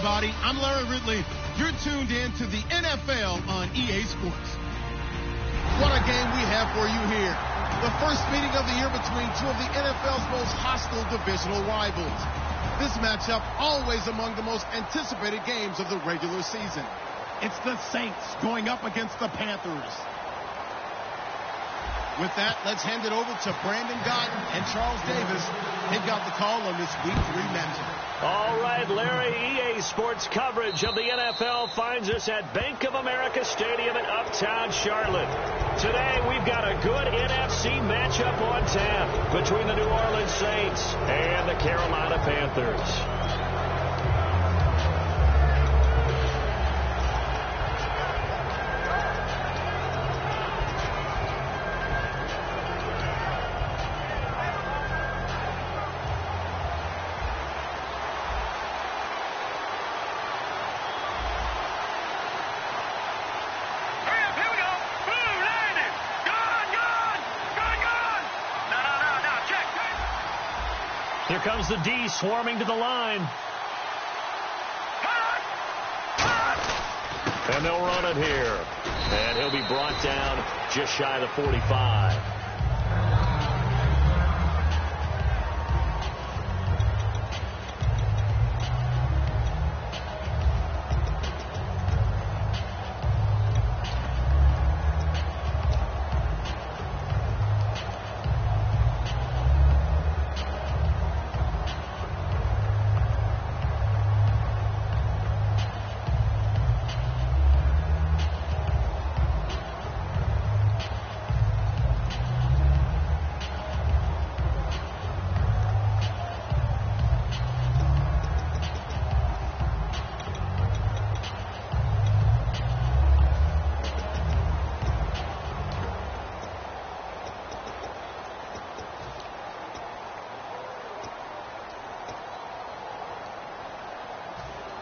everybody. I'm Larry Ridley. You're tuned in to the NFL on EA Sports. What a game we have for you here. The first meeting of the year between two of the NFL's most hostile divisional rivals. This matchup always among the most anticipated games of the regular season. It's the Saints going up against the Panthers. With that, let's hand it over to Brandon Gotton and Charles Davis. They've got the call on this Week 3 matchup. All right, Larry, EA Sports coverage of the NFL finds us at Bank of America Stadium in Uptown Charlotte. Today, we've got a good NFC matchup on tap between the New Orleans Saints and the Carolina Panthers. Here comes the D swarming to the line. And they'll run it here. And he'll be brought down just shy of the 45.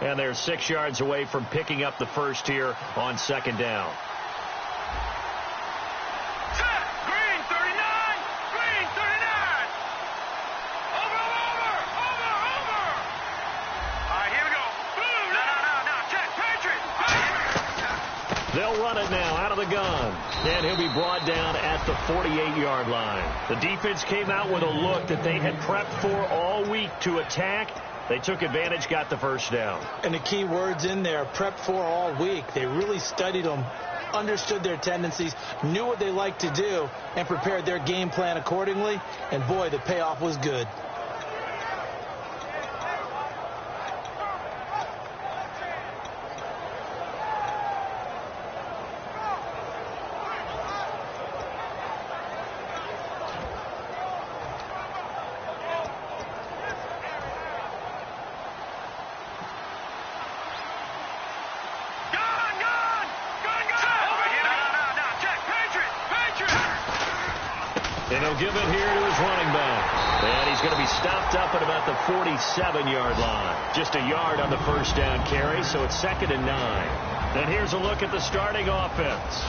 And they're 6 yards away from picking up the first here on second down. Set! Green 39! Green 39! Over! All right, here we go. Blue! No. Check! Patriot! They'll run it now out of the gun. And he'll be brought down at the 48-yard line. The defense came out with a look that they had prepped for all week to attack. They took advantage, got the first down. And the key words in there, prepped for all week. They really studied them, understood their tendencies, knew what they liked to do, and prepared their game plan accordingly. And, boy, the payoff was good. And he'll give it here to his running back. And he's going to be stopped up at about the 47-yard line. Just a yard on the first down carry, so it's 2nd and 9. And here's a look at the starting offense.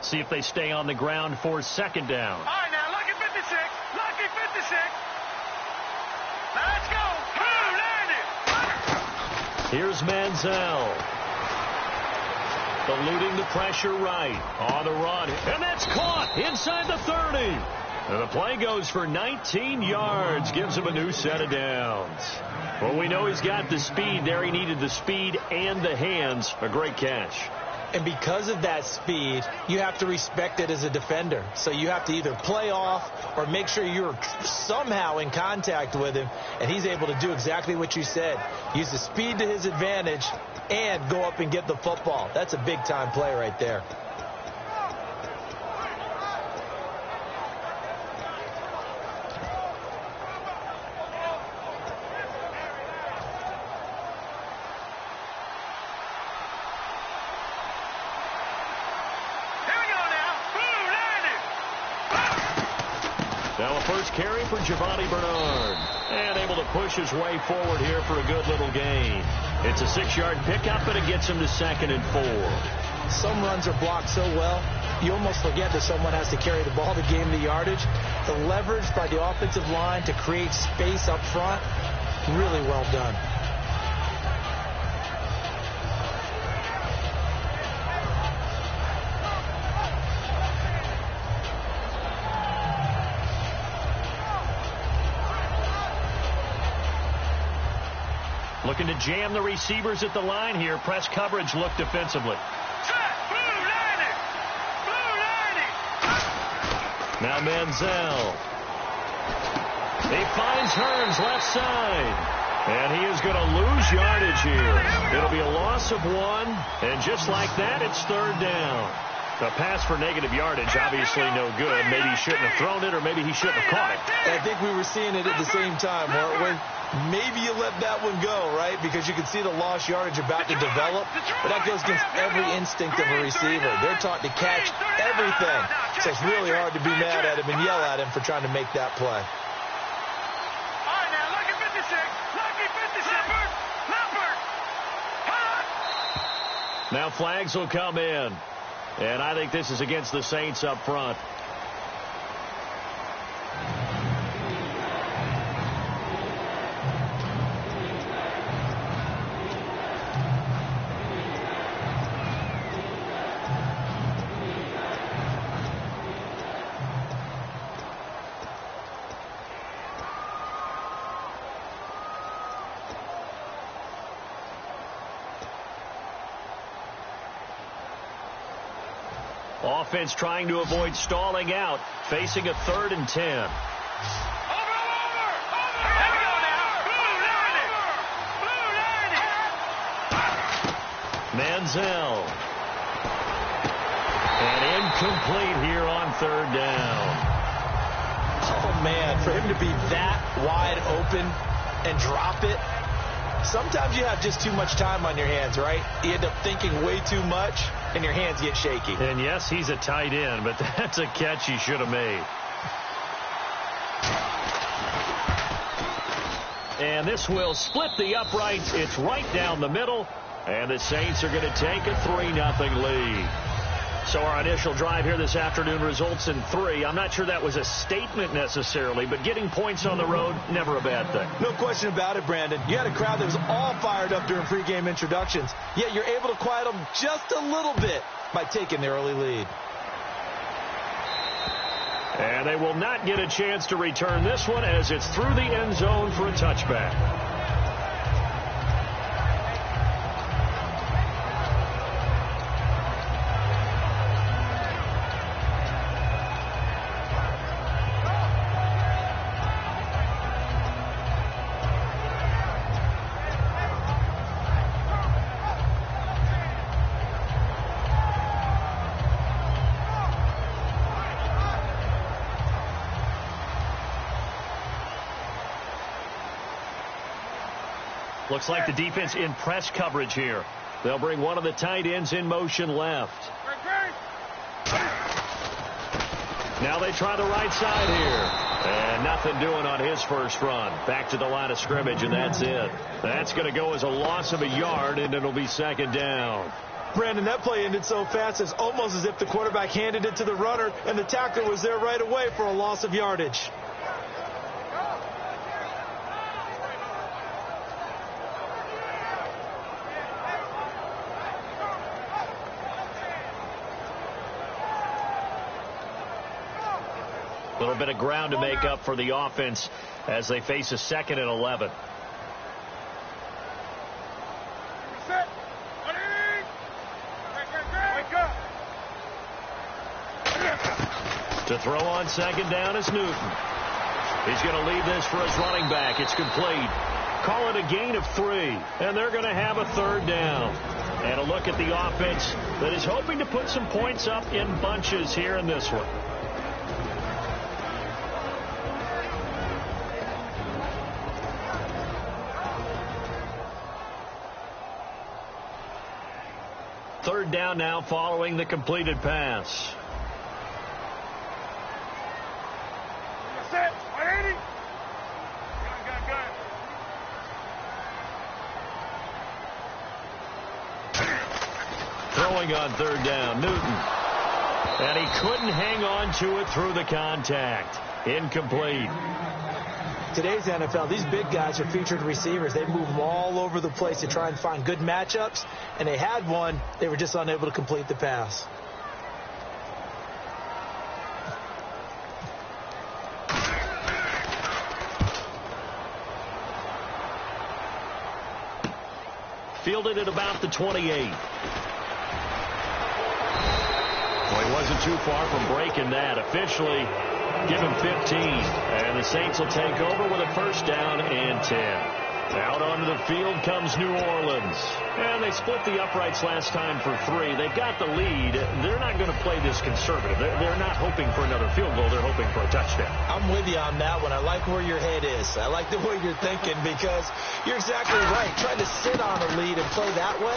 See if they stay on the ground for second down. All right, now, lucky 56. Lucky 56. Now, let's go. Landed. Here's Manziel. Eluding the pressure right. On the run. And that's caught inside the 30. And the play goes for 19 yards. Gives him a new set of downs. Well, we know he's got the speed there. He needed the speed and the hands. A great catch. And because of that speed, you have to respect it as a defender. So you have to either play off or make sure you're somehow in contact with him. And he's able to do exactly what you said. Use the speed to his advantage and go up and get the football. That's a big-time play right there. Now a first carry for Giovanni Bernard. And able to push his way forward here for a good little gain. It's a 6-yard pickup, and it gets him to 2nd and 4. Some runs are blocked so well, you almost forget that someone has to carry the ball to gain the yardage. The leverage by the offensive line to create space up front, really well done. Looking to jam the receivers at the line here. Press coverage look defensively. Now Manziel. He finds Hearns left side. And he is going to lose yardage here. It'll be a loss of 1. And just like that, it's 3rd down. The pass for negative yardage, obviously no good. Maybe he shouldn't have thrown it, or maybe he shouldn't have caught it. I think we were seeing it at the same time, weren't we? Maybe you let that one go, right? Because you can see the lost yardage about to develop. But that goes against every instinct of a receiver. They're taught to catch everything. So it's really hard to be mad at him and yell at him for trying to make that play. Now flags will come in. And I think this is against the Saints up front. Offense trying to avoid stalling out, facing a 3rd and 10. Manziel. And incomplete here on 3rd down. Oh, man, for him to be that wide open and drop it. Sometimes you have just too much time on your hands, right? You end up thinking way too much, and your hands get shaky. And yes, he's a tight end, but that's a catch he should have made. And this will split the uprights. It's right down the middle, and the Saints are going to take a 3-0 lead. So our initial drive here this afternoon results in 3. I'm not sure that was a statement necessarily, but getting points on the road, never a bad thing. No question about it, Brandon. You had a crowd that was all fired up during pregame introductions, yet you're able to quiet them just a little bit by taking the early lead. And they will not get a chance to return this one as it's through the end zone for a touchback. Looks like the defense in press coverage here. They'll bring one of the tight ends in motion left. Now they try the right side here. And nothing doing on his first run. Back to the line of scrimmage, and that's it. That's going to go as a loss of a yard, and it'll be 2nd down. Brandon, that play ended so fast, it's almost as if the quarterback handed it to the runner, and the tackler was there right away for a loss of yardage. A little bit of ground to make up for the offense as they face a 2nd and 11. To throw on 2nd down is Newton. He's going to lead this for his running back. It's complete. Call it a gain of 3, and they're going to have a 3rd down. And a look at the offense that is hoping to put some points up in bunches here in this one. Third down now following the completed pass. throwing on third down. Newton. And he couldn't hang on to it through the contact. Incomplete. Today's NFL, these big guys are featured receivers. They move them all over the place to try and find good matchups, and they had one. They were just unable to complete the pass. Fielded at about the 28. Well, he wasn't too far from breaking that. Officially, give him 15. And the Saints will take over with a first down and 10. Out onto the field comes New Orleans. And they split the uprights last time for 3. They've got the lead. They're not going to play this conservative. They're not hoping for another field goal. They're hoping for a touchdown. I'm with you on that one. I like where your head is. I like the way you're thinking because you're exactly right. Trying to sit on a lead and play that way,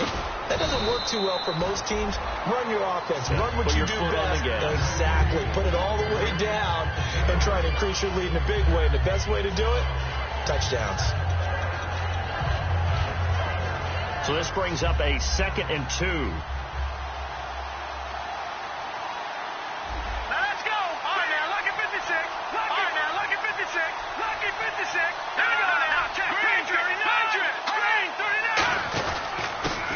that doesn't work too well for most teams. Run your offense. Run what you do best. Exactly. Put it all the way down and try to increase your lead in a big way. And the best way to do it, touchdowns. So this brings up a 2nd and 2. Now let's go. All right, now, lucky 56. All right, now, lucky 56. Lucky 56. There we go now. Green 39. Green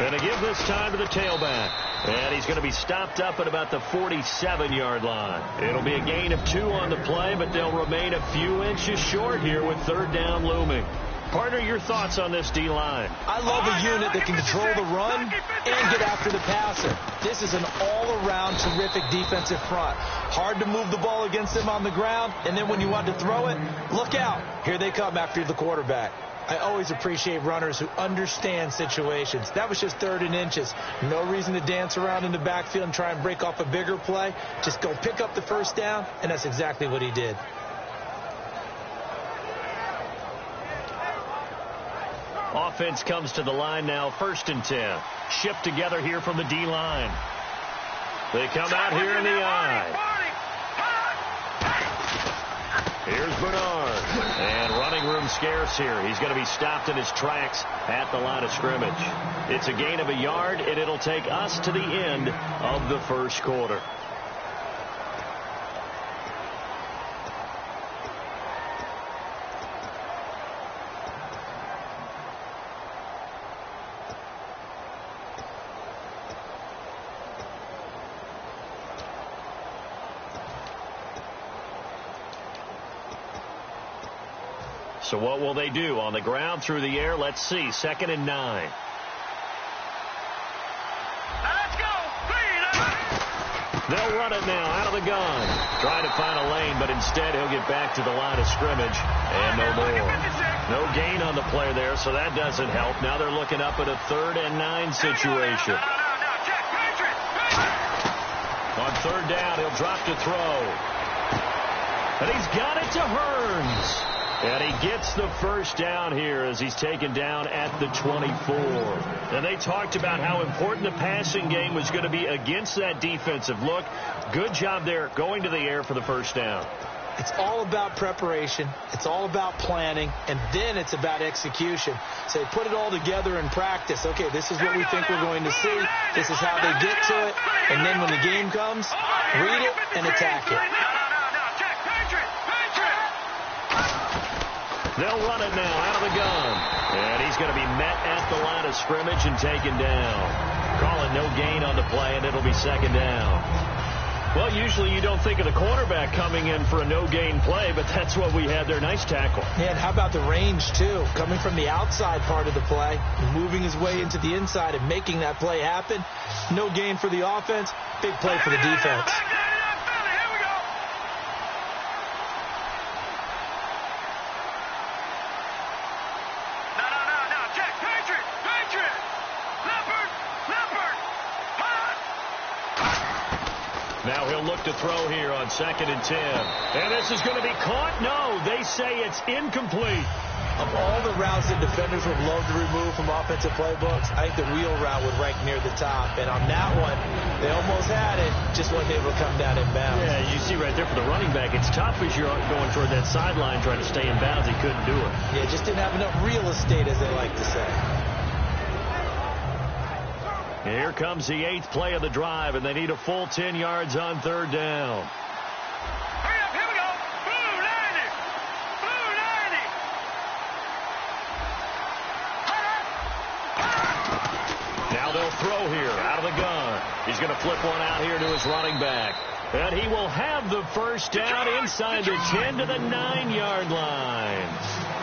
39. And to give this time to the tailback. And he's going to be stopped up at about the 47-yard line. It'll be a gain of 2 on the play, but they'll remain a few inches short here with third down looming. Partner, your thoughts on this D-line? I love a unit that can control the run and get after the passer. This is an all-around terrific defensive front. Hard to move the ball against them on the ground, and then when you want to throw it, look out. Here they come after the quarterback. I always appreciate runners who understand situations. That was just 3rd and inches. No reason to dance around in the backfield and try and break off a bigger play. Just go pick up the first down, and that's exactly what he did. Offense comes to the line now, 1st and 10. Shipped together here from the D-line. They come out here in the eye. Here's Bernard. And running room scarce here. He's going to be stopped in his tracks at the line of scrimmage. It's a gain of a yard, and it'll take us to the end of the first quarter. So what will they do? On the ground, through the air, let's see. 2nd and 9. Let's go. They'll run it now out of the gun. Trying to find a lane, but instead he'll get back to the line of scrimmage. And no more. No gain on the play there, so that doesn't help. Now they're looking up at a 3rd and 9 situation. On 3rd down, he'll drop to throw. And he's got it to Hearns. And he gets the first down here as he's taken down at the 24. And they talked about how important the passing game was going to be against that defensive look. Good job there going to the air for the first down. It's all about preparation. It's all about planning. And then it's about execution. So they put it all together in practice. Okay, this is what we think we're going to see. This is how they get to it. And then when the game comes, read it and attack it. They'll run it now out of the gun. And he's going to be met at the line of scrimmage and taken down. Calling no gain on the play, and it'll be 2nd down. Well, usually you don't think of the cornerback coming in for a no-gain play, but that's what we had there. Nice tackle. Yeah, and how about the range, too? Coming from the outside part of the play, moving his way into the inside and making that play happen. No gain for the offense, big play for the defense. Now he'll look to throw here on 2nd and 10. And this is going to be caught. No, they say it's incomplete. Of all the routes that defenders would love to remove from offensive playbooks, I think the wheel route would rank near the top. And on that one, they almost had it, just wasn't able to come down in bounds. Yeah, you see right there for the running back, it's tough as you're going toward that sideline trying to stay in bounds. He couldn't do it. Yeah, just didn't have enough real estate, as they like to say. And here comes the 8th play of the drive, and they need a full 10 yards on 3rd down. Hurry up, here we go. Blue 90. Blue 90. Now they'll throw here out of the gun. He's going to flip one out here to his running back. And he will have the first down inside the 10 to the 9-yard line.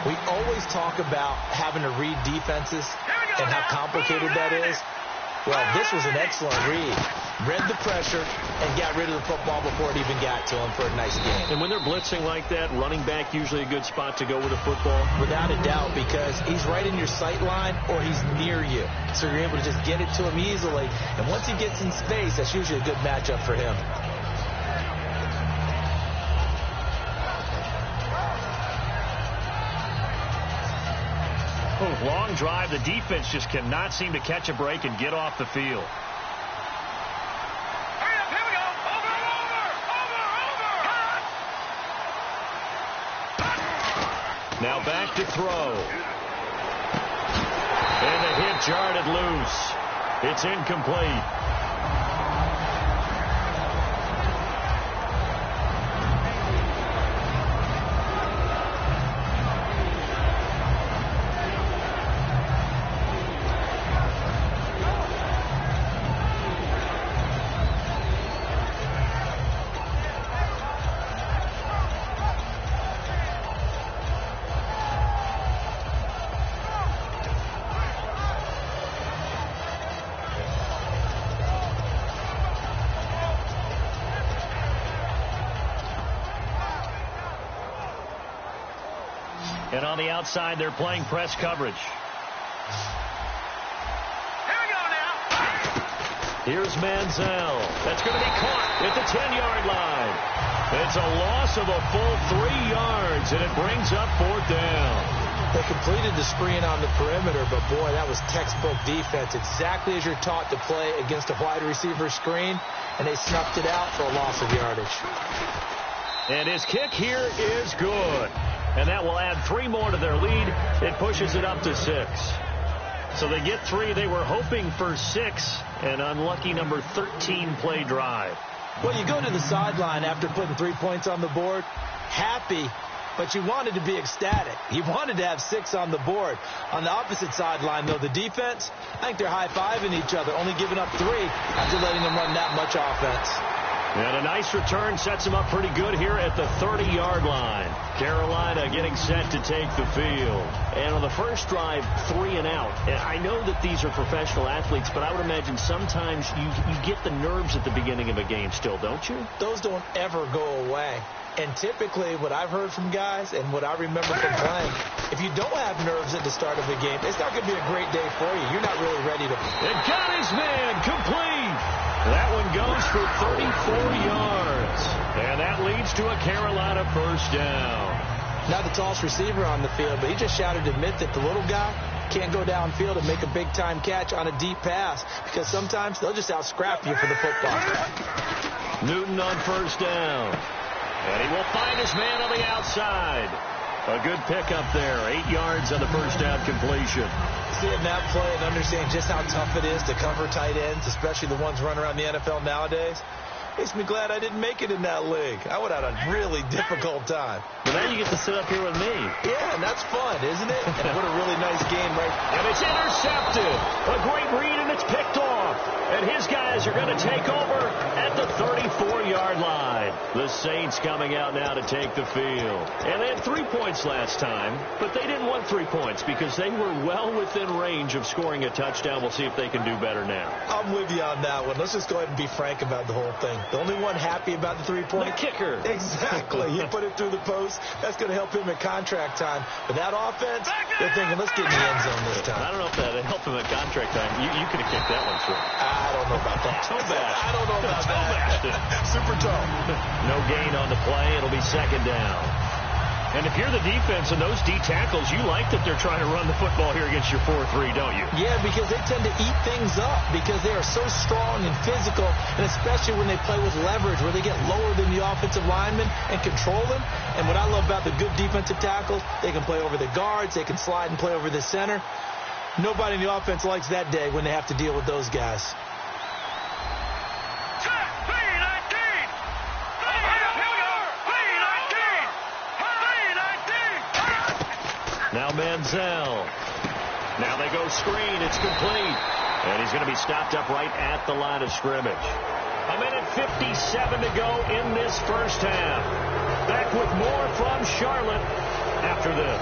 We always talk about having to read defenses and how complicated that is. Well, this was an excellent read. Read the pressure and got rid of the football before it even got to him for a nice game. And when they're blitzing like that, running back usually a good spot to go with a football? Without a doubt, because he's right in your sight line or he's near you. So you're able to just get it to him easily. And once he gets in space, that's usually a good matchup for him. Long drive. The defense just cannot seem to catch a break and get off the field. Hurry up, here we go. Over. Now back to throw. And the hit jarred loose. It's incomplete. And on the outside, they're playing press coverage. Here we go now. Here's Manziel. That's going to be caught at the 10-yard line. It's a loss of a full 3 yards, and it brings up 4th down. They completed the screen on the perimeter, but boy, that was textbook defense. Exactly as you're taught to play against a wide receiver screen, and they snuffed it out for a loss of yardage. And his kick here is good. And that will add 3 more to their lead. It pushes it up to 6. So they get 3. They were hoping for 6. An unlucky number 13 play drive. Well, you go to the sideline after putting 3 points on the board, happy, but you wanted to be ecstatic. You wanted to have 6 on the board. On the opposite sideline, though, the defense, I think they're high-fiving each other, only giving up 3 after letting them run that much offense. And a nice return sets them up pretty good here at the 30-yard line. Carolina getting set to take the field. And on the first drive, 3 and out. And I know that these are professional athletes, but I would imagine sometimes you get the nerves at the beginning of a game still, don't you? Those don't ever go away. And typically what I've heard from guys and what I remember from playing, if you don't have nerves at the start of a game, it's not going to be a great day for you. You're not really ready to. And got his man complete. That one goes for 34 yards. And that leads to a Carolina first down. Not the tallest receiver on the field, but he just shouted to admit that the little guy can't go downfield and make a big-time catch on a deep pass because sometimes they'll just out-scrap you for the football. Newton on first down. And he will find his man on the outside. A good pickup there. 8 yards on the first down completion. Seeing that play and understanding just how tough it is to cover tight ends, especially the ones running around the NFL nowadays, makes me glad I didn't make it in that league. I would have had a really difficult time. But now you get to sit up here with me. Yeah, and that's fun, isn't it? And what a really nice game, right? And it's intercepted. A great read, and it's picked off. And his guys are going to take over at the 34-yard line. The Saints coming out now to take the field. And they had 3 points last time, but they didn't want 3 points because they were well within range of scoring a touchdown. We'll see if they can do better now. I'm with you on that one. Let's just go ahead and be frank about the whole thing. The only one happy about the 3-point? The kicker. Exactly. He put it through the post. That's going to help him at contract time. But that offense, they're thinking, let's get in the end zone this time. I don't know if that helped him at contract time. You could have kicked that one through. I don't know about that. Toe bash. I don't know about that. Super toe. No gain on the play. It'll be 2nd down. And if you're the defense and those D tackles, you like that they're trying to run the football here against your 4-3, don't you? Yeah, because they tend to eat things up because they are so strong and physical, and especially when they play with leverage where they get lower than the offensive linemen and control them. And what I love about the good defensive tackles, they can play over the guards, they can slide and play over the center. Nobody in the offense likes that day when they have to deal with those guys. Now Manziel. Now they go screen. It's complete. And he's going to be stopped up right at the line of scrimmage. A minute 57 to go in this first half. Back with more from Charlotte after this.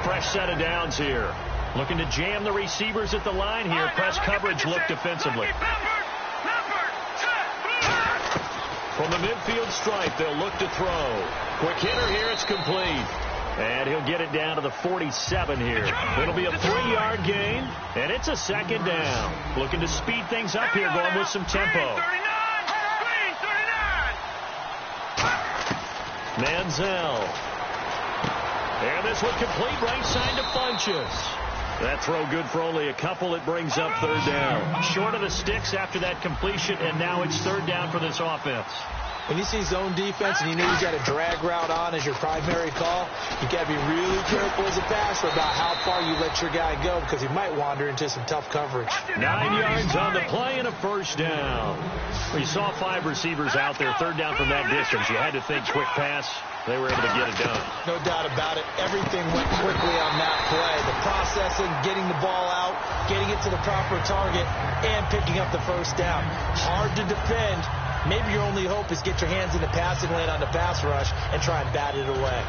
Fresh set of downs here. Looking to jam the receivers at the line here. Press coverage look defensively. From the midfield stripe, they'll look to throw. Quick hitter here, it's complete. And he'll get it down to the 47 here. It'll be a 3-yard gain, and it's a second down. Looking to speed things up here, going with some tempo. Manziel. And this one complete right side to Funchess. That throw good for only a couple. It brings up third down. Short of the sticks after that completion, and now it's third down for this offense. When you see zone defense and you know you got a drag route on as your primary call, you got to be really careful as a passer about how far you let your guy go because he might wander into some tough coverage. 9 yards on the play and a first down. Well, you saw 5 receivers out there, third down from that distance. You had to think quick pass. They were able to get it done. No doubt about it. Everything went quickly on that play. The processing, getting the ball out, getting it to the proper target, and picking up the first down. Hard to defend. Maybe your only hope is get your hands in the passing lane on the pass rush and try and bat it away.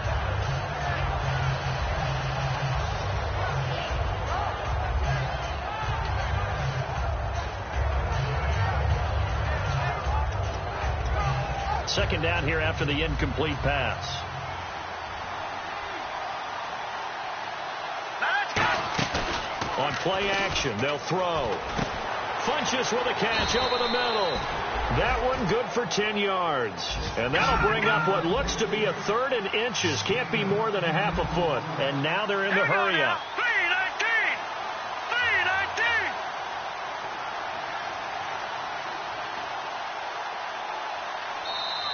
Second down here after the incomplete pass. On play action, they'll throw. Funchess with a catch over the middle. That one good for 10 yards. And that'll bring up what looks to be a third and inches. Can't be more than a half a foot. And now they're in the hurry up.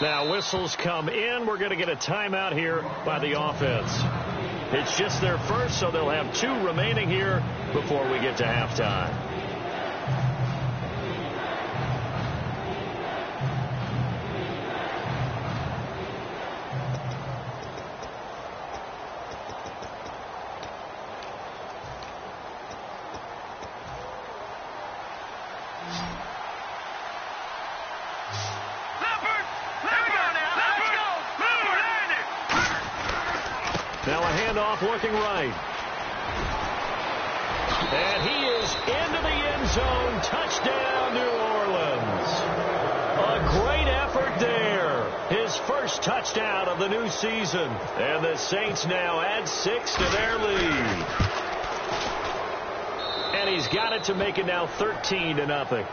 Now whistles come in. We're going to get a timeout here by the offense. It's just their first, so they'll have 2 remaining here before we get to halftime. Looking right. And he is into the end zone. Touchdown, New Orleans. A great effort there. His first touchdown of the new season. And the Saints now add 6 to their lead. And he's got it to make it now 13-0.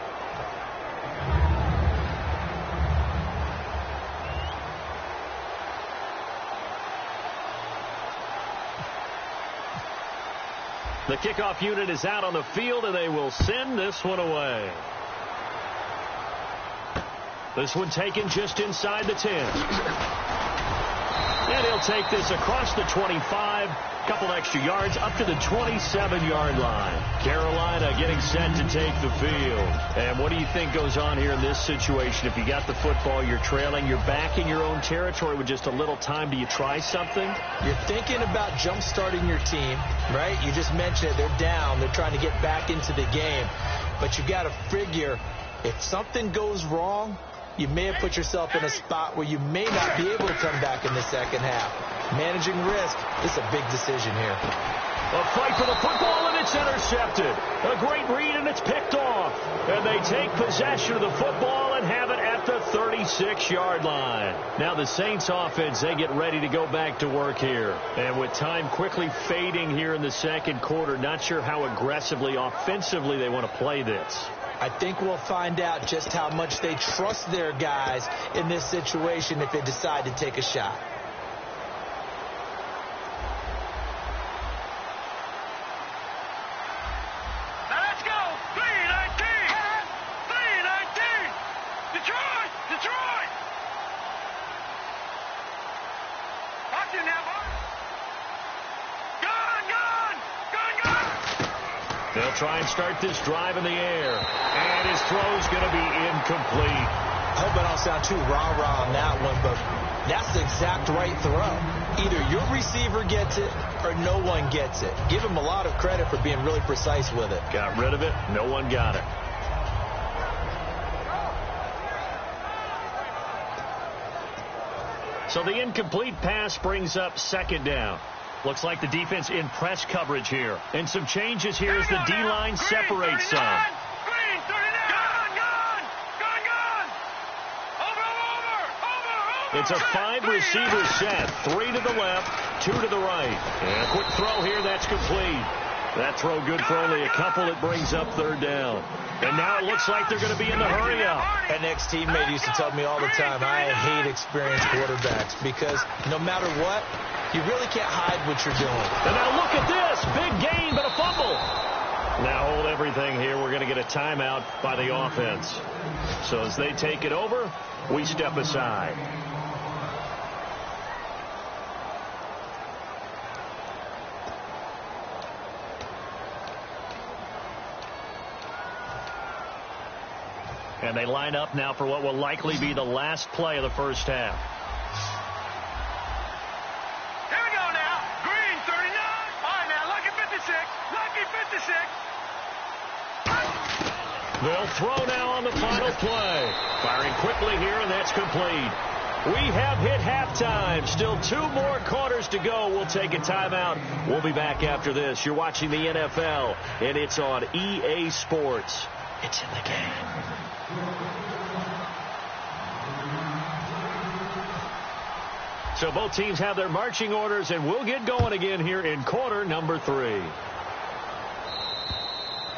The kickoff unit is out on the field, and they will send this one away. This one taken just inside the 10. And he'll take this across the 25. Couple extra yards up to the 27-yard line. Carolina getting set to take the field. And what do you think goes on here in this situation? If you got the football, you're trailing, you're back in your own territory with just a little time. Do you try something? You're thinking about jump-starting your team, right? You just mentioned it. They're down. They're trying to get back into the game. But you got to figure if something goes wrong, you may have put yourself in a spot where you may not be able to come back in the second half. Managing risk is a big decision here. A fight for the football, and it's intercepted. A great read, and it's picked off. And they take possession of the football and have it at the 36-yard line. Now the Saints offense, they get ready to go back to work here. And with time quickly fading here in the second quarter, not sure how aggressively, offensively they want to play this. I think we'll find out just how much they trust their guys in this situation if they decide to take a shot. Let's go! 3-19! 3-19! Detroit! Detroit! try and start this drive in the air. And his throw's going to be incomplete. I hope I don't sound too rah-rah on that one, but that's the exact right throw. Either your receiver gets it or no one gets it. Give him a lot of credit for being really precise with it. Got rid of it. No one got it. So the incomplete pass brings up second down. Looks like the defense in press coverage here. And some changes here as the D-line separates some. Green, 39. Gone. Over. It's a 5-receiver set. 3 to the left, 2 to the right. And a quick throw here. That's complete. That throw good for only a couple. It brings up third down. And now it looks like they're going to be in the hurry up. An ex-teammate used to tell me all the time, I hate experienced quarterbacks because no matter what, you really can't hide what you're doing. And now look at this. Big gain, but a fumble. Now hold everything here. We're going to get a timeout by the offense. So as they take it over, we step aside. And they line up now for what will likely be the last play of the first half. Here we go now. Green, 39. All right, now, lucky 56. Lucky 56. They'll throw now on the final play. Firing quickly here, and that's complete. We have hit halftime. Still 2 more quarters to go. We'll take a timeout. We'll be back after this. You're watching the NFL, and it's on EA Sports. It's in the game. So both teams have their marching orders, and we'll get going again here in quarter number 3.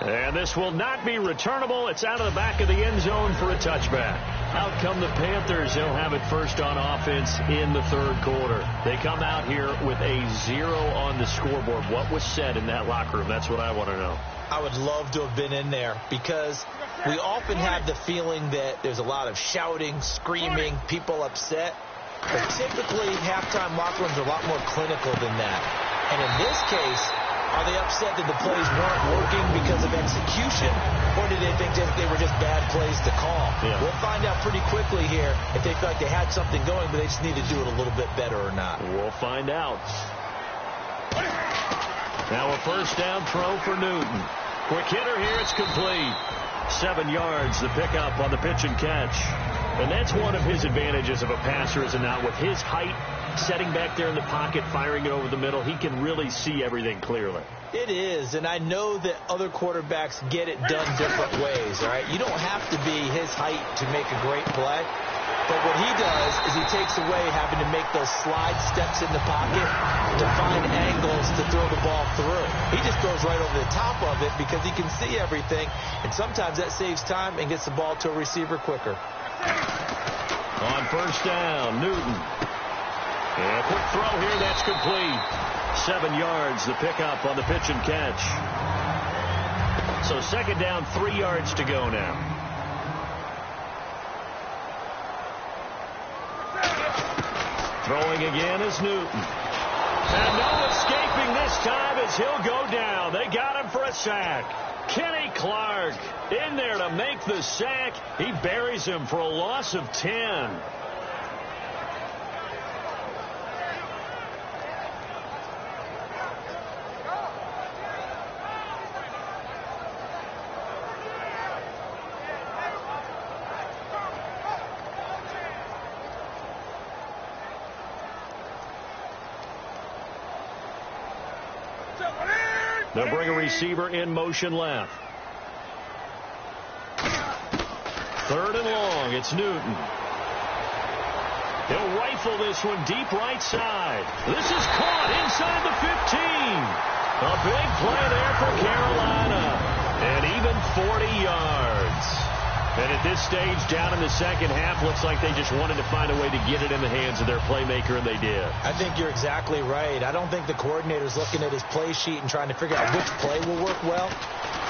And this will not be returnable. It's out of the back of the end zone for a touchback. Out come the Panthers. They'll have it first on offense in the third quarter. They come out here with a 0 on the scoreboard. What was said in that locker room? That's what I want to know. I would love to have been in there because we often have the feeling that there's a lot of shouting, screaming, people upset. But typically, halftime locker rooms are a lot more clinical than that. And in this case, are they upset that the plays weren't working because of execution, or did they think that they were just bad plays to call? Yeah. We'll find out pretty quickly here if they feel like they had something going, but they just need to do it a little bit better or not. We'll find out. Now a first down throw for Newton. Quick hitter here. It's complete. 7 yards, the pickup on the pitch and catch. And that's one of his advantages of a passer, is it not? With his height, setting back there in the pocket, firing it over the middle, he can really see everything clearly. It is, and I know that other quarterbacks get it done different ways, all right? You don't have to be his height to make a great play. But what he does is he takes away having to make those slide steps in the pocket to find angles to throw the ball through. He just throws right over the top of it because he can see everything, and sometimes that saves time and gets the ball to a receiver quicker. On first down, Newton. And a quick throw here, that's complete. 7 yards, the pickup on the pitch and catch. So second down, 3 yards to go now. Throwing again is Newton. And no escaping this time as he'll go down. They got him for a sack. Kenny Clark in there to make the sack. He buries him for a loss of 10. They'll bring a receiver in motion left. 3rd and long. It's Newton. He'll rifle this one deep right side. This is caught inside the 15. A big play there for Carolina. And even 40 yards. And at this stage, down in the second half, looks like they just wanted to find a way to get it in the hands of their playmaker, and they did. I think you're exactly right. I don't think the coordinator's looking at his play sheet and trying to figure out which play will work well.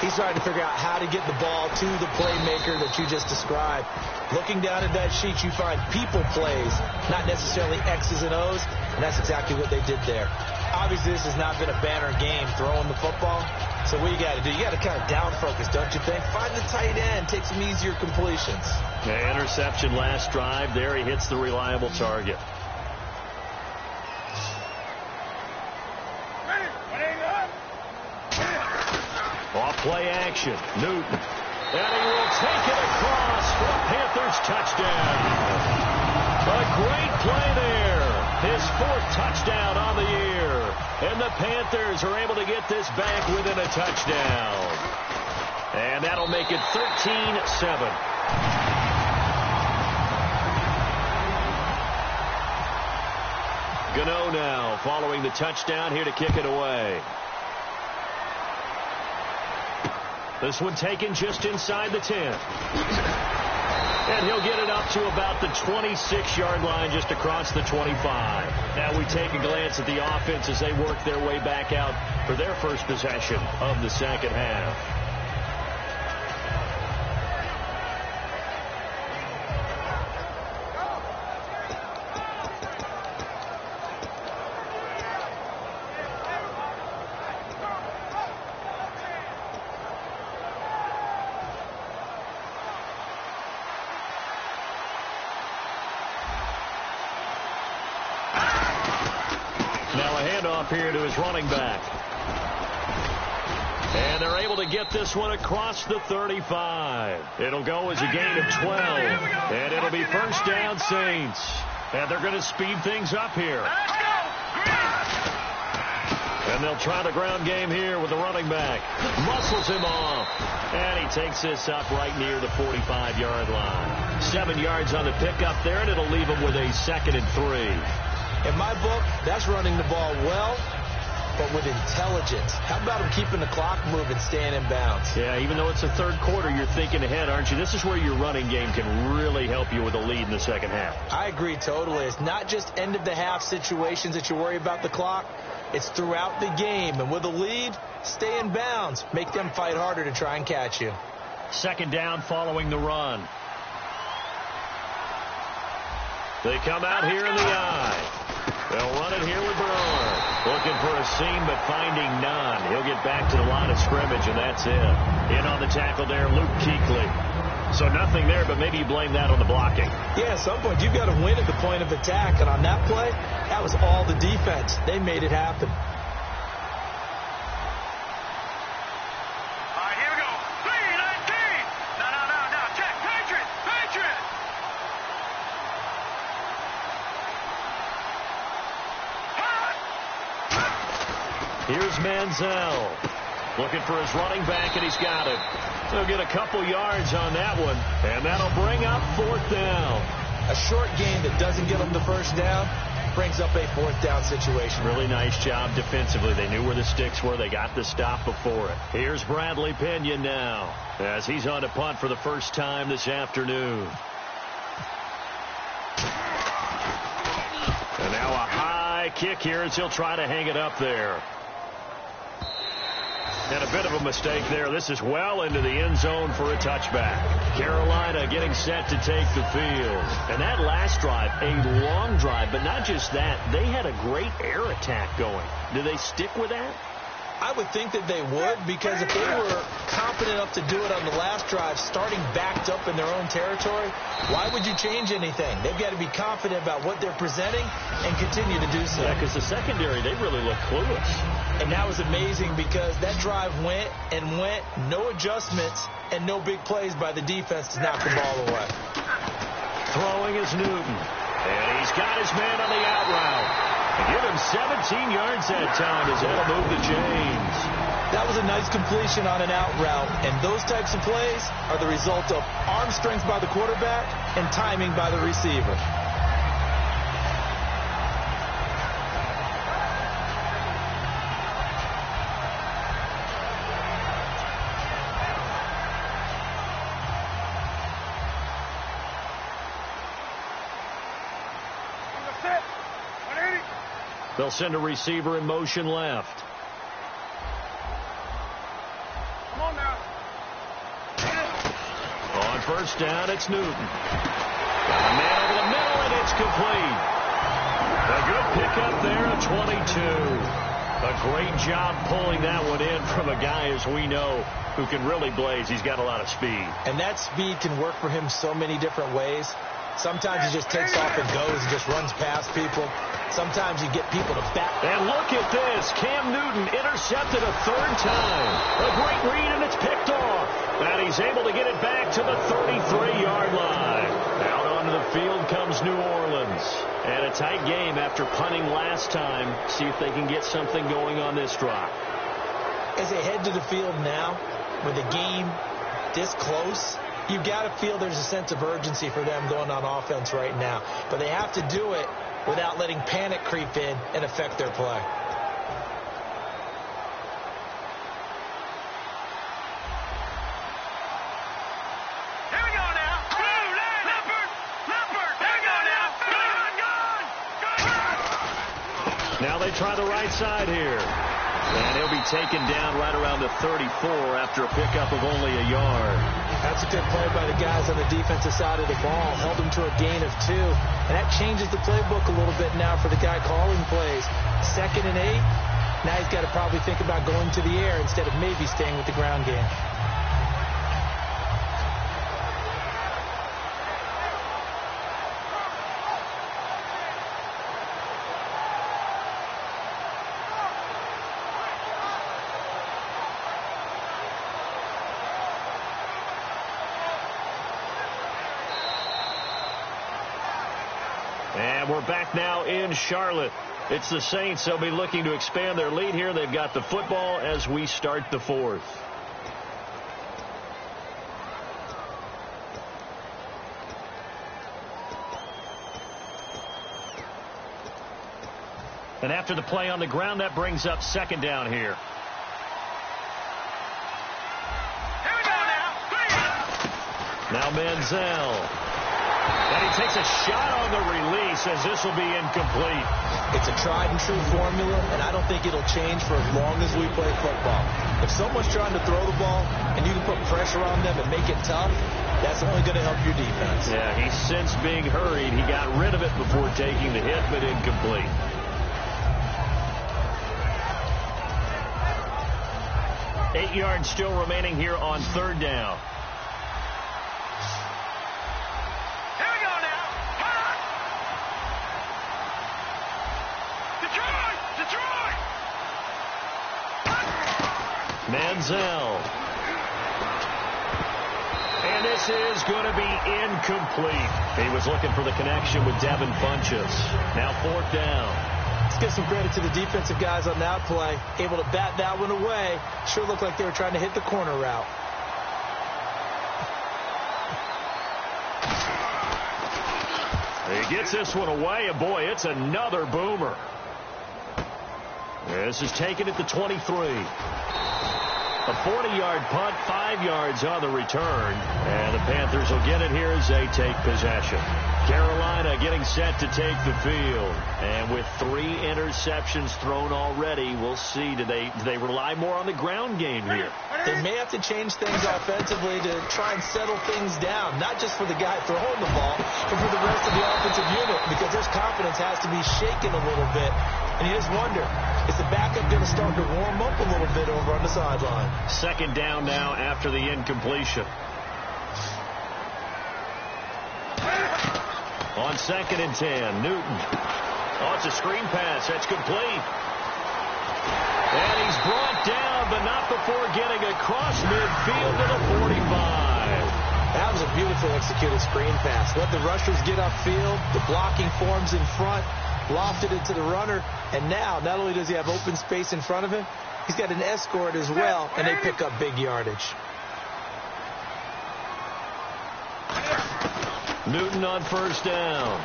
He's trying to figure out how to get the ball to the playmaker that you just described. Looking down at that sheet, you find people plays, not necessarily X's and O's, and that's exactly what they did there. Obviously, this has not been a banner game throwing the football, So what you got to do, you got to kind of down focus, don't you think? Find the tight end, take some easier completions. Yeah, interception last drive. There he hits the reliable target. Off play action. Newton. And he will take it across for the Panthers touchdown. A great play there. His 4th touchdown on the year. And the Panthers are able to get this back within a touchdown. And that'll make it 13-7. Gano now following the touchdown here to kick it away. This one taken just inside the 10. And he'll get it up to about the 26-yard line, just across the 25. Now we take a glance at the offense as they work their way back out for their first possession of the second half. Here to his running back. And they're able to get this one across the 35. It'll go as a gain of 12. And it'll be first down, Saints. And they're going to speed things up here. And they'll try the ground game here with the running back. Muscles him off. And he takes this up right near the 45-yard line. 7 yards on the pickup there, and it'll leave him with a 2nd and 3. In my book, that's running the ball well, but with intelligence. How about him keeping the clock moving, staying in bounds? Yeah, even though it's the 3rd quarter, you're thinking ahead, aren't you? This is where your running game can really help you with a lead in the second half. I agree totally. It's not just end-of-the-half situations that you worry about the clock. It's throughout the game. And with a lead, stay in bounds. Make them fight harder to try and catch you. 2nd down following the run. They come out here in the eye. They'll run it here with Bernard. Looking for a seam, but finding none. He'll get back to the line of scrimmage, and that's it. In on the tackle there, Luke Kuechly. So nothing there, but maybe you blame that on the blocking. Yeah, at some point, you've got to win at the point of attack. And on that play, that was all the defense. They made it happen. All right, here we go. 3-19. No. Check. Patriot. Here's Manziel. Looking for his running back, and he's got it. He'll get a couple yards on that one, and that'll bring up 4th down. A short game that doesn't get them the first down brings up a 4th down situation. Really nice job defensively. They knew where the sticks were. They got the stop before it. Here's Bradley Pinion now as he's on to punt for the first time this afternoon. And now a high kick here as he'll try to hang it up there. And a bit of a mistake there. This is well into the end zone for a touchback. Carolina getting set to take the field. And that last drive, a long drive, but not just that. They had a great air attack going. Do they stick with that? I would think that they would, because if they were confident enough to do it on the last drive, starting backed up in their own territory, why would you change anything? They've got to be confident about what they're presenting and continue to do so. Yeah, because the secondary, they really look clueless. And that was amazing because that drive went and went, no adjustments, and no big plays by the defense to knock the ball away. Throwing is Newton. And he's got his man on the out route. Give him 17 yards that time as that'll move the chains. That was a nice completion on an out route, and those types of plays are the result of arm strength by the quarterback and timing by the receiver. They'll send a receiver in motion left. Come on now. On first down, it's Newton. Got a man over the middle, and it's complete. A good pickup there, a 22. A great job pulling that one in from a guy, as we know, who can really blaze. He's got a lot of speed. And that speed can work for him so many different ways. Sometimes he just takes off and goes and just runs past people. Sometimes you get people to back. And look at this. Cam Newton intercepted a third time. A great read, and it's picked off. And he's able to get it back to the 33-yard line. Out onto the field comes New Orleans. And a tight game after punting last time. See if they can get something going on this drive. As they head to the field now, with the game this close, you've got to feel there's a sense of urgency for them going on offense right now. But they have to do it without letting panic creep in and affect their play. Here we go now. Leopard. Here we go now. Now they try the right side here. And he'll be taken down right around the 34 after a pickup of only a yard. That's a good play by the guys on the defensive side of the ball. Held him to a gain of 2. And that changes the playbook a little bit now for the guy calling plays. 2nd and 8. Now he's got to probably think about going to the air instead of maybe staying with the ground game. And we're back now in Charlotte. It's the Saints. They'll be looking to expand their lead here. They've got the football as we start the 4th. And after the play on the ground, that brings up 2nd down here. Here we go now. Now Manziel. And he takes a shot on the release as this will be incomplete. It's a tried and true formula, and I don't think it'll change for as long as we play football. If someone's trying to throw the ball and you can put pressure on them and make it tough, that's only going to help your defense. Yeah, he sensed being hurried. He got rid of it before taking the hit, but incomplete. Eight yards still remaining here on 3rd down. Manziel. And this is going to be incomplete. He was looking for the connection with Devin Funchess. Now 4th down. Let's give some credit to the defensive guys on that play. Able to bat that one away. Sure looked like they were trying to hit the corner route. He gets this one away, and boy, it's another boomer. This is taken at the 23. A 40-yard punt, 5 yards on the return. And the Panthers will get it here as they take possession. Carolina getting set to take the field. And with 3 interceptions thrown already, we'll see. Do they rely more on the ground game here? They may have to change things offensively to try and settle things down. Not just for the guy throwing the ball, but for the rest of the offensive unit. Because his confidence has to be shaken a little bit. And you just wonder, is the backup going to start to warm up a little bit over on the sideline? 2nd down now after the incompletion. On 2nd and 10, Newton. Oh, it's a screen pass. That's complete. And he's brought down, but not before getting across midfield to the 45. That was a beautiful executed screen pass. Let the rushers get upfield. The blocking forms in front. Lofted it to the runner. And now, not only does he have open space in front of him, he's got an escort as well, and they pick up big yardage. Newton on 1st down.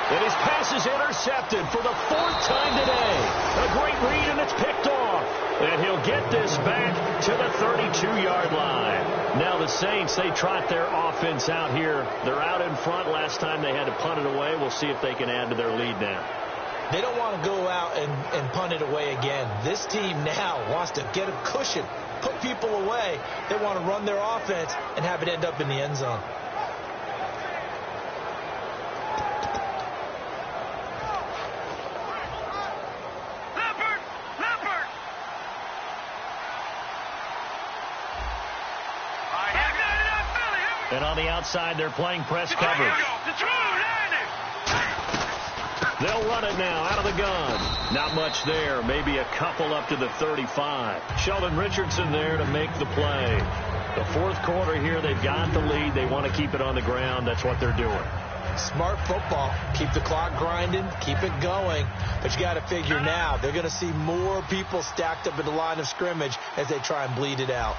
And his pass is intercepted for the 4th time today. A great read, and it's picked off. And he'll get this back to the 32-yard line. Now the Saints, they trot their offense out here. They're out in front. Last time they had to punt it away. We'll see if they can add to their lead now. They don't want to go out and punt it away again. This team now wants to get a cushion, put people away. They want to run their offense and have it end up in the end zone. And on the outside, they're playing press coverage. They'll run it now out of the gun. Not much there. Maybe a couple up to the 35. Sheldon Richardson there to make the play. The fourth quarter here, they've got the lead. They want to keep it on the ground. That's what they're doing. Smart football. Keep the clock grinding. Keep it going. But you got to figure now, they're going to see more people stacked up at the line of scrimmage as they try and bleed it out.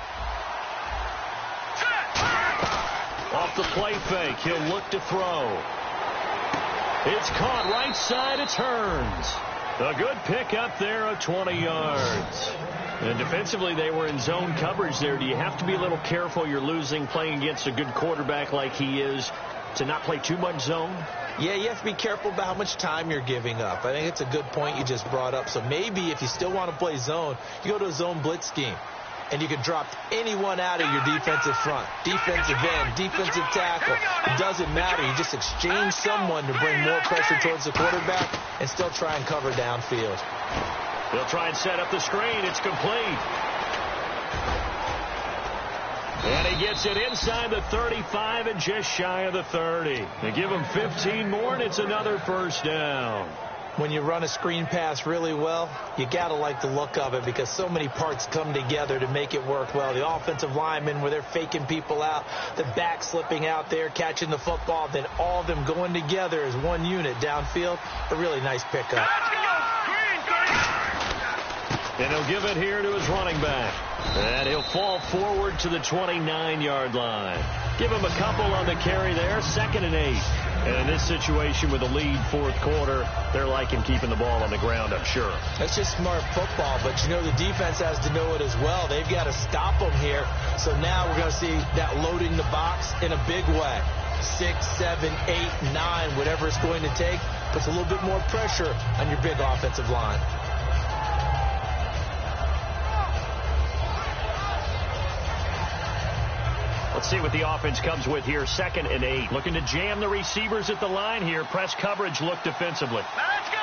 Off the play fake, he'll look to throw. It's caught right side, it turns. A good pickup there of 20 yards. And defensively, they were in zone coverage there. Do you have to be a little careful? You're losing playing against a good quarterback like he is to not play too much zone? Yeah, you have to be careful about how much time you're giving up. I think it's a good point you just brought up. So maybe if you still want to play zone, you go to a zone blitz scheme. And you can drop anyone out of your defensive front. Defensive end, defensive tackle. It doesn't matter. You just exchange someone to bring more pressure towards the quarterback and still try and cover downfield. They'll try and set up the screen. It's complete. And he gets it inside the 35 and just shy of the 30. They give him 15 more, and it's another first down. When you run a screen pass really well, you got to like the look of it because so many parts come together to make it work well. The offensive linemen, where they're faking people out, the back slipping out there, catching the football, then all of them going together as one unit downfield. A really nice pickup. And he'll give it here to his running back. And he'll fall forward to the 29-yard line. Give him a couple on the carry there, 2nd and 8. And in this situation with a lead fourth quarter, they're liking keeping the ball on the ground, I'm sure. That's just smart football, but you know the defense has to know it as well. They've got to stop them here. So now we're going to see that loading the box in a big way. 6, 7, 8, 9, whatever it's going to take, puts a little bit more pressure on your big offensive line. Let's see what the offense comes with here. 2nd and 8. Looking to jam the receivers at the line here. Press coverage, look defensively. Let's go!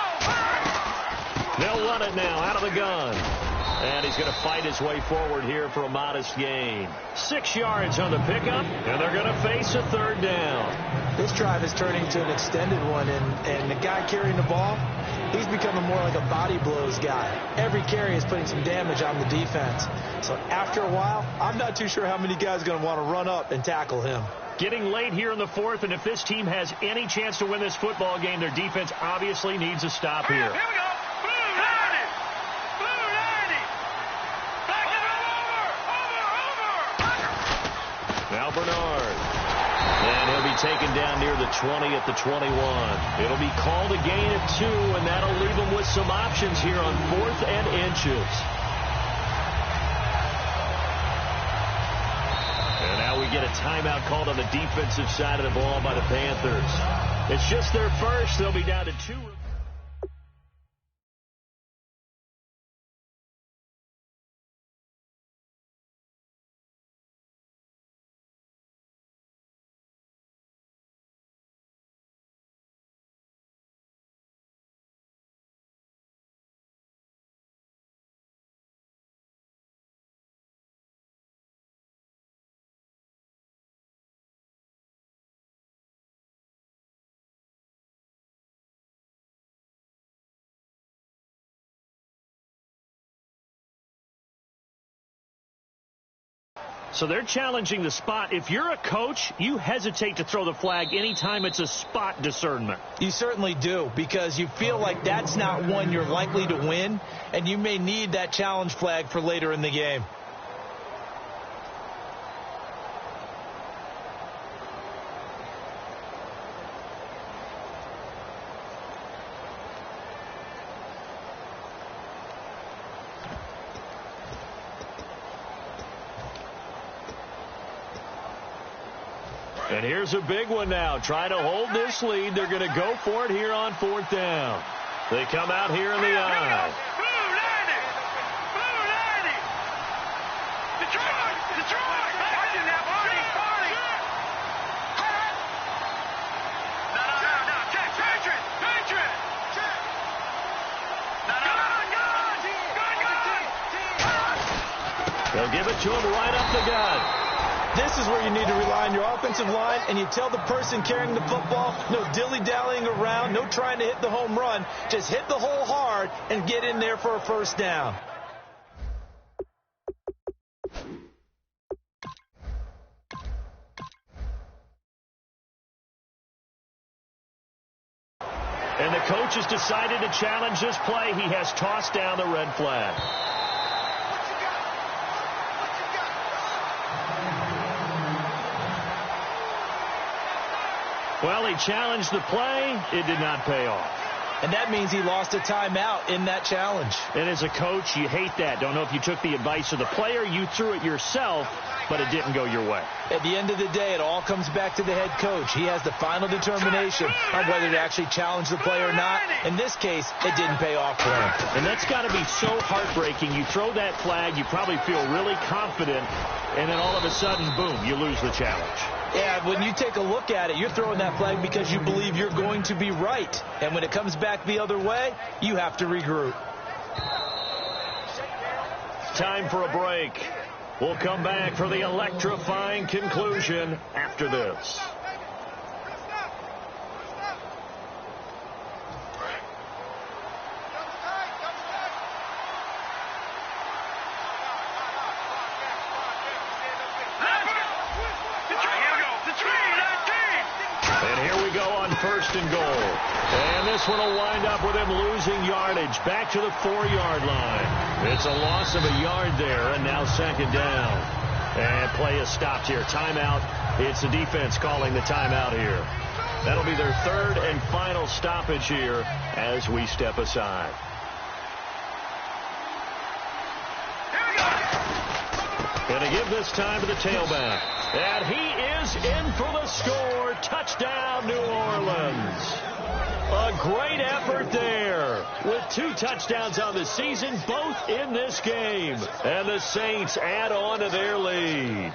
They'll run it now out of the gun. And he's going to fight his way forward here for a modest gain. 6 yards on the pickup, and they're going to face a 3rd down. This drive is turning to an extended one, and the guy carrying the ball, he's becoming more like a body blows guy. Every carry is putting some damage on the defense. So after a while, I'm not too sure how many guys are going to want to run up and tackle him. Getting late here in the 4th, and if this team has any chance to win this football game, their defense obviously needs a stop here. Here we go. Blue 90. Blue 90. Back it over. Now Bernard. And he'll be taken down near the 20 at the 21. It'll be called a gain of 2, and that'll leave them with some options here on 4th and inches. And now we get a timeout called on the defensive side of the ball by the Panthers. It's just their first. They'll be down to 2. So they're challenging the spot. If you're a coach, you hesitate to throw the flag anytime it's a spot discernment. You certainly do, because you feel like that's not one you're likely to win, and you may need that challenge flag for later in the game. And here's a big one now. Trying to hold this lead. They're going to go for it here on 4th down. They come out here in the eye. Blue 90. Blue 90. Detroit. Detroit. Watching that party. No. Check. Patriot. Check. No. They'll give it to him right up the gut. This is where you need to rely on your offensive line, and you tell the person carrying the football, no dilly-dallying around, no trying to hit the home run. Just hit the hole hard and get in there for a first down. And the coach has decided to challenge this play. He has tossed down the red flag. Well, he challenged the play. It did not pay off. And that means he lost a timeout in that challenge. And as a coach, you hate that. Don't know if you took the advice of the player. You threw it yourself, but it didn't go your way. At the end of the day, it all comes back to the head coach. He has the final determination on whether to actually challenge the play or not. In this case, it didn't pay off for him. And that's got to be so heartbreaking. You throw that flag, you probably feel really confident, and then all of a sudden, boom, you lose the challenge. Yeah, when you take a look at it, you're throwing that flag because you believe you're going to be right. And when it comes back the other way, you have to regroup. Time for a break. We'll come back for the electrifying conclusion after this. And here we go on 1st and goal. And this one will wind up with him losing yardage back to the 4-yard line. It's a loss of a yard there, and now 2nd down. And play is stopped here. Timeout. It's the defense calling the timeout here. That'll be their 3rd and final stoppage here as we step aside. Going to give this time to the tailback. And he is in for the score. Touchdown, New Orleans. A great effort there with 2 touchdowns on the season, both in this game. And the Saints add on to their lead.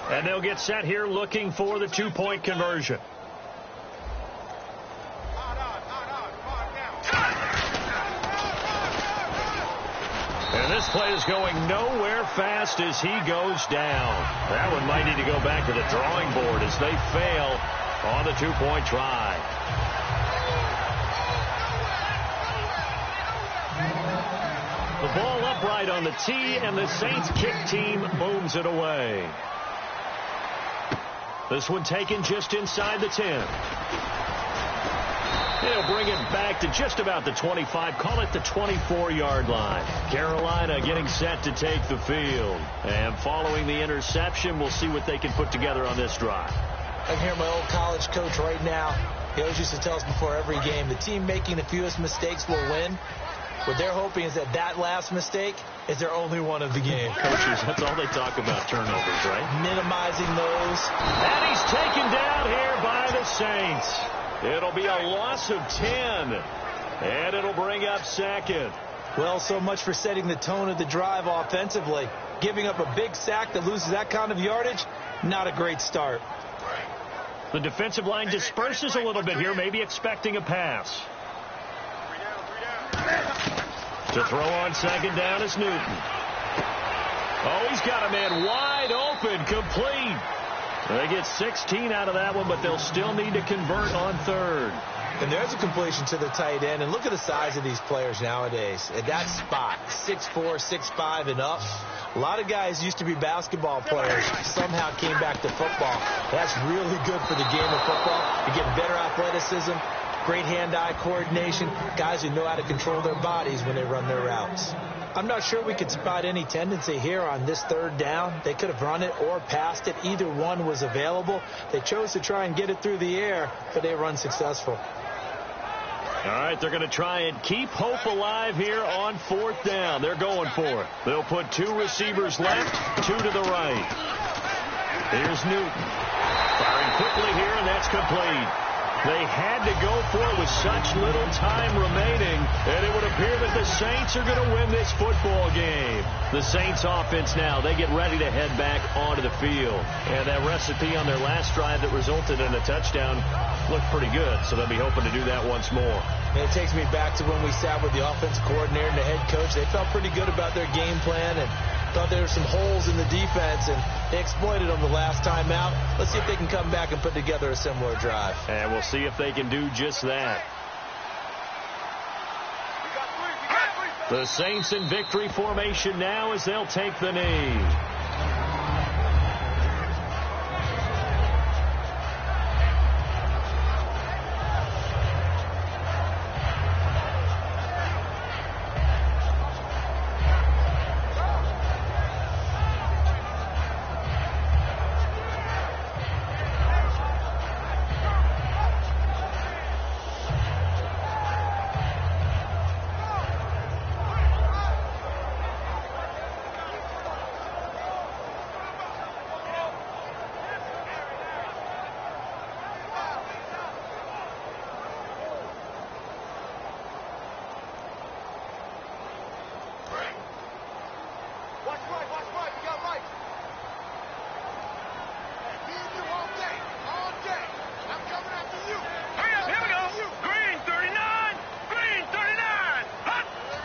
And they'll get set here looking for the 2-point conversion. And this play is going nowhere fast as he goes down. That one might need to go back to the drawing board as they fail on the 2-point try. The ball upright on the tee, and the Saints kick team booms it away. This one taken just inside the 10. They'll bring it back to just about the 25. Call it the 24-yard line. Carolina getting set to take the field. And following the interception, we'll see what they can put together on this drive. I can hear my old college coach right now. He always used to tell us before every game, the team making the fewest mistakes will win. What they're hoping is that last mistake is their only one of the game. Coaches, that's all they talk about, turnovers, right? Minimizing those. And he's taken down here by the Saints. It'll be a loss of 10. And it'll bring up 2nd. Well, so much for setting the tone of the drive offensively. Giving up a big sack that loses that kind of yardage, not a great start. The defensive line disperses a little bit here, maybe expecting a pass. To throw on 2nd down is Newton. Oh, he's got a man wide open, complete. They get 16 out of that one, but they'll still need to convert on 3rd. And there's a completion to the tight end. And look at the size of these players nowadays. At that spot, 6'4", 6'5", and up. A lot of guys used to be basketball players, somehow came back to football. That's really good for the game of football. You're getting better athleticism, great hand-eye coordination, guys who know how to control their bodies when they run their routes. I'm not sure we could spot any tendency here on this 3rd down. They could have run it or passed it. Either one was available. They chose to try and get it through the air, but they were unsuccessful. All right, they're going to try and keep hope alive here on 4th down. They're going for it. They'll put 2 receivers left, 2 to the right. Here's Newton. Firing quickly here, and that's complete. They had to go for it with such little time remaining, and it would appear that the Saints are going to win this football game. The Saints offense now, they get ready to head back onto the field. And that recipe on their last drive that resulted in a touchdown looked pretty good, so they'll be hoping to do that once more. And it takes me back to when we sat with the offensive coordinator and the head coach. They felt pretty good about their game plan and thought there were some holes in the defense, and they exploited them the last time out. Let's see if they can come back and put together a similar drive. And we'll see if they can do just that. The Saints in victory formation now as they'll take the knee.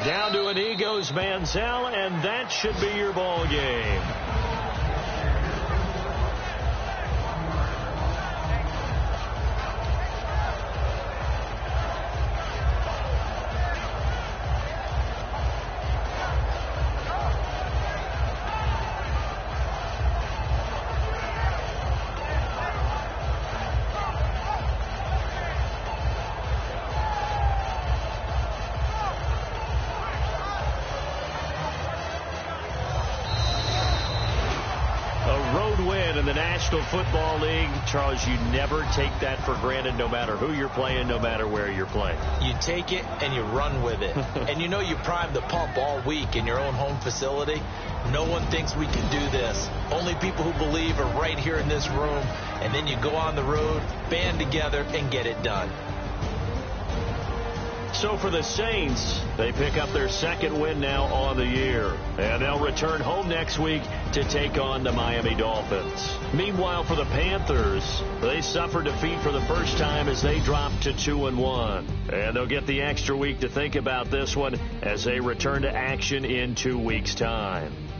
Down to an E goes Manziel, and that should be your ball game. In the National Football League, Charles, you never take that for granted, no matter who you're playing, no matter where you're playing. You take it and you run with it. And you know you primed the pump all week in your own home facility. No one thinks we can do this. Only people who believe are right here in this room. And then you go on the road, band together, and get it done. So for the Saints, they pick up their second win now on the year. And they'll return home next week to take on the Miami Dolphins. Meanwhile, for the Panthers, they suffered defeat for the first time as they dropped to 2-1. And they'll get the extra week to think about this one as they return to action in 2 weeks' time.